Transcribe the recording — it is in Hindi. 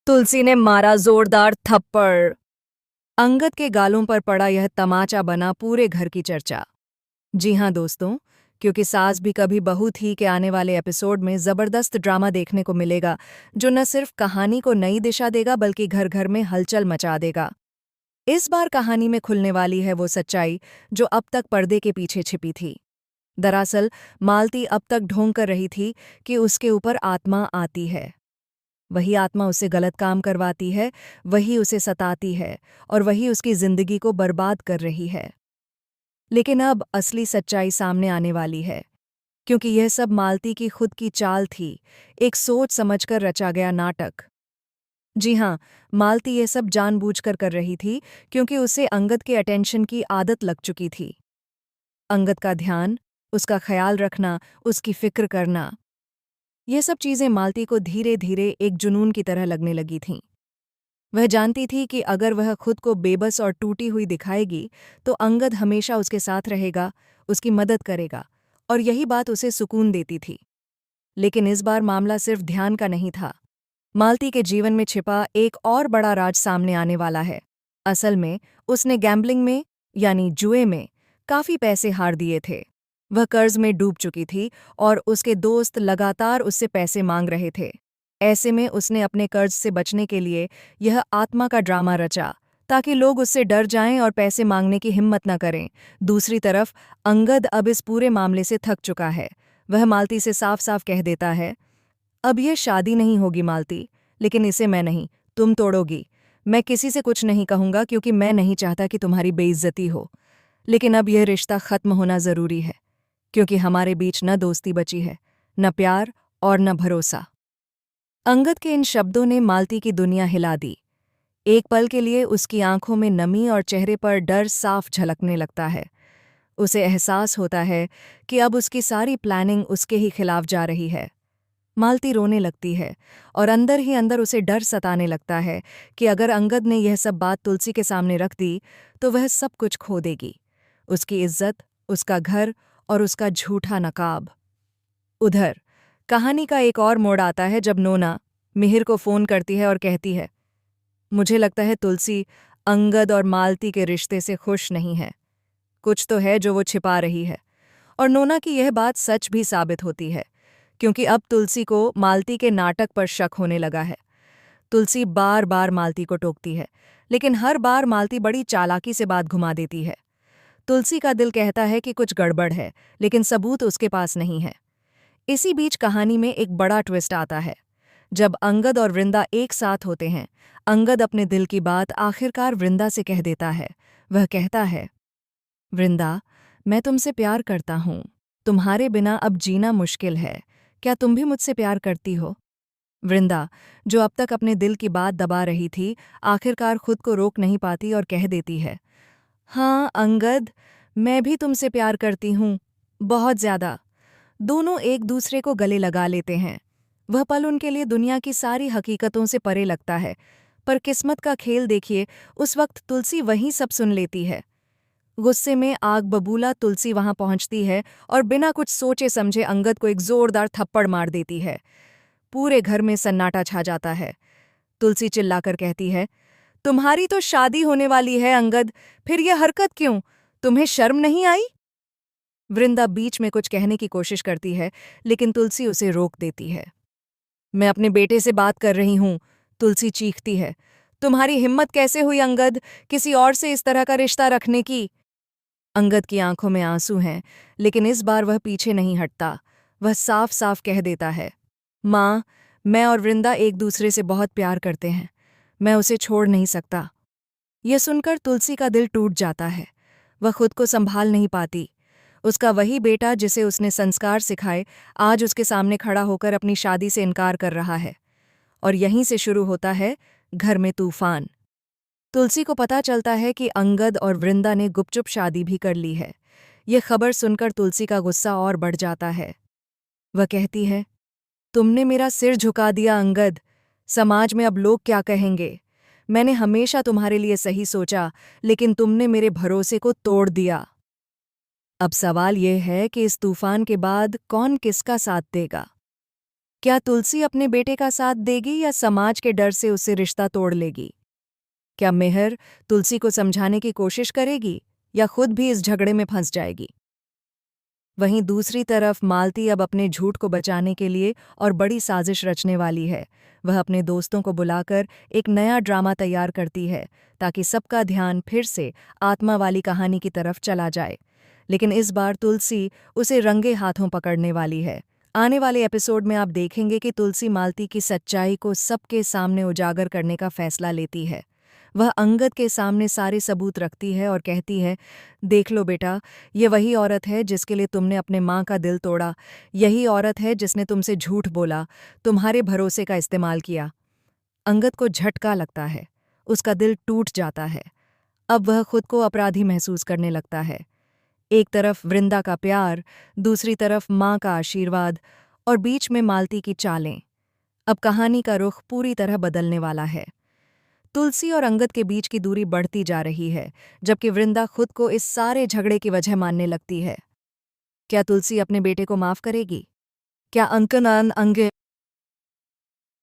तुलसी ने मारा जोरदार थप्पड़। अंगद के गालों पर पड़ा यह तमाचा बना पूरे घर की चर्चा। जी हाँ दोस्तों, क्योंकि सास भी कभी बहू थी के आने वाले एपिसोड में जबरदस्त ड्रामा देखने को मिलेगा, जो न सिर्फ कहानी को नई दिशा देगा बल्कि घर घर में हलचल मचा देगा। इस बार कहानी में खुलने वाली है वो सच्चाई जो अब तक पर्दे के पीछे छिपी थी। दरअसल मालती अब तक ढोंग कर रही थी कि उसके ऊपर आत्मा आती है। वही आत्मा उसे गलत काम करवाती है, वही उसे सताती है और वही उसकी जिंदगी को बर्बाद कर रही है। लेकिन अब असली सच्चाई सामने आने वाली है, क्योंकि यह सब मालती की खुद की चाल थी, एक सोच समझकर रचा गया नाटक। जी हाँ, मालती यह सब जानबूझकर कर रही थी, क्योंकि उसे अंगद के अटेंशन की आदत लग चुकी थी। अंगद का ध्यान, उसका ख्याल रखना, उसकी फिक्र करना, ये सब चीजें मालती को धीरे धीरे एक जुनून की तरह लगने लगी थीं। वह जानती थी कि अगर वह खुद को बेबस और टूटी हुई दिखाएगी तो अंगद हमेशा उसके साथ रहेगा, उसकी मदद करेगा, और यही बात उसे सुकून देती थी। लेकिन इस बार मामला सिर्फ ध्यान का नहीं था। मालती के जीवन में छिपा एक और बड़ा राज सामने आने वाला है। असल में उसने गैम्बलिंग में, यानी जुए में, काफी पैसे हार दिए थे। वह कर्ज में डूब चुकी थी और उसके दोस्त लगातार उससे पैसे मांग रहे थे। ऐसे में उसने अपने कर्ज से बचने के लिए यह आत्मा का ड्रामा रचा, ताकि लोग उससे डर जाएं और पैसे मांगने की हिम्मत न करें। दूसरी तरफ अंगद अब इस पूरे मामले से थक चुका है। वह मालती से साफ साफ कह देता है, अब यह शादी नहीं होगी मालती, लेकिन इसे मैं नहीं, तुम तोड़ोगी। मैं किसी से कुछ नहीं कहूंगा क्योंकि मैं नहीं चाहता कि तुम्हारी बेइज्जती हो। लेकिन अब यह रिश्ता खत्म होना जरूरी है, क्योंकि हमारे बीच न दोस्ती बची है, न प्यार और न भरोसा। अंगद के इन शब्दों ने मालती की दुनिया हिला दी। एक पल के लिए उसकी आंखों में नमी और चेहरे पर डर साफ झलकने लगता है। उसे एहसास होता है कि अब उसकी सारी प्लानिंग उसके ही खिलाफ जा रही है। मालती रोने लगती है और अंदर ही अंदर उसे डर सताने लगता है कि अगर अंगद ने यह सब बात तुलसी के सामने रख दी तो वह सब कुछ खो देगी, उसकी इज्जत, उसका घर और उसका झूठा नकाब। उधर कहानी का एक और मोड़ आता है जब नोना मिहिर को फोन करती है और कहती है, मुझे लगता है तुलसी अंगद और मालती के रिश्ते से खुश नहीं है। कुछ तो है जो वो छिपा रही है। और नोना की यह बात सच भी साबित होती है, क्योंकि अब तुलसी को मालती के नाटक पर शक होने लगा है। तुलसी बार बार मालती को टोकती है, लेकिन हर बार मालती बड़ी चालाकी से बात घुमा देती है। तुलसी का दिल कहता है कि कुछ गड़बड़ है, लेकिन सबूत उसके पास नहीं है। इसी बीच कहानी में एक बड़ा ट्विस्ट आता है। जब अंगद और वृंदा एक साथ होते हैं, अंगद अपने दिल की बात आखिरकार वृंदा से कह देता है। वह कहता है, वृंदा, मैं तुमसे प्यार करता हूँ। तुम्हारे बिना अब जीना मुश्किल है। क्या तुम भी मुझसे प्यार करती हो? वृंदा, जो अब तक अपने दिल की बात दबा रही थी, आखिरकार खुद को रोक नहीं पाती और कह देती है, हाँ अंगद, मैं भी तुमसे प्यार करती हूँ, बहुत ज्यादा। दोनों एक दूसरे को गले लगा लेते हैं। वह पल उनके लिए दुनिया की सारी हकीकतों से परे लगता है। पर किस्मत का खेल देखिए, उस वक्त तुलसी वहीं सब सुन लेती है। गुस्से में आग बबूला तुलसी वहां पहुंचती है और बिना कुछ सोचे समझे अंगद को एक जोरदार थप्पड़ मार देती है। पूरे घर में सन्नाटा छा जाता है। तुलसी चिल्लाकर कहती है, तुम्हारी तो शादी होने वाली है अंगद, फिर यह हरकत क्यों? तुम्हें शर्म नहीं आई? वृंदा बीच में कुछ कहने की कोशिश करती है, लेकिन तुलसी उसे रोक देती है। मैं अपने बेटे से बात कर रही हूं, तुलसी चीखती है। तुम्हारी हिम्मत कैसे हुई अंगद, किसी और से इस तरह का रिश्ता रखने की? अंगद की आंखों में आंसू हैं, लेकिन इस बार वह पीछे नहीं हटता। वह साफ साफ कह देता है, माँ, मैं और वृंदा एक दूसरे से बहुत प्यार करते हैं। मैं उसे छोड़ नहीं सकता। यह सुनकर तुलसी का दिल टूट जाता है। वह खुद को संभाल नहीं पाती। उसका वही बेटा जिसे उसने संस्कार सिखाए, आज उसके सामने खड़ा होकर अपनी शादी से इनकार कर रहा है। और यहीं से शुरू होता है घर में तूफान। तुलसी को पता चलता है कि अंगद और वृंदा ने गुपचुप शादी भी कर ली है। ये खबर सुनकर तुलसी का गुस्सा और बढ़ जाता है। वह कहती है, तुमने मेरा सिर झुका दिया अंगद। समाज में अब लोग क्या कहेंगे? मैंने हमेशा तुम्हारे लिए सही सोचा, लेकिन तुमने मेरे भरोसे को तोड़ दिया। अब सवाल यह है कि इस तूफान के बाद कौन किसका साथ देगा? क्या तुलसी अपने बेटे का साथ देगी या समाज के डर से उससे रिश्ता तोड़ लेगी? क्या मेहर तुलसी को समझाने की कोशिश करेगी या खुद भी इस झगड़े में फंस जाएगी? वहीं दूसरी तरफ मालती अब अपने झूठ को बचाने के लिए और बड़ी साजिश रचने वाली है। वह अपने दोस्तों को बुलाकर एक नया ड्रामा तैयार करती है ताकि सबका ध्यान फिर से आत्मा वाली कहानी की तरफ चला जाए। लेकिन इस बार तुलसी उसे रंगे हाथों पकड़ने वाली है। आने वाले एपिसोड में आप देखेंगे कि तुलसी मालती की सच्चाई को सबके सामने उजागर करने का फैसला लेती है। वह अंगद के सामने सारे सबूत रखती है और कहती है, देख लो बेटा, ये वही औरत है जिसके लिए तुमने अपने माँ का दिल तोड़ा। यही औरत है जिसने तुमसे झूठ बोला, तुम्हारे भरोसे का इस्तेमाल किया। अंगद को झटका लगता है, उसका दिल टूट जाता है। अब वह खुद को अपराधी महसूस करने लगता है। एक तरफ वृंदा का प्यार, दूसरी तरफ माँ का आशीर्वाद और बीच में मालती की चालें। अब कहानी का रुख पूरी तरह बदलने वाला है। तुलसी और अंगद के बीच की दूरी बढ़ती जा रही है, जबकि वृंदा खुद को इस सारे झगड़े की वजह मानने लगती है। क्या तुलसी अपने बेटे को माफ करेगी? क्या अंकन अंग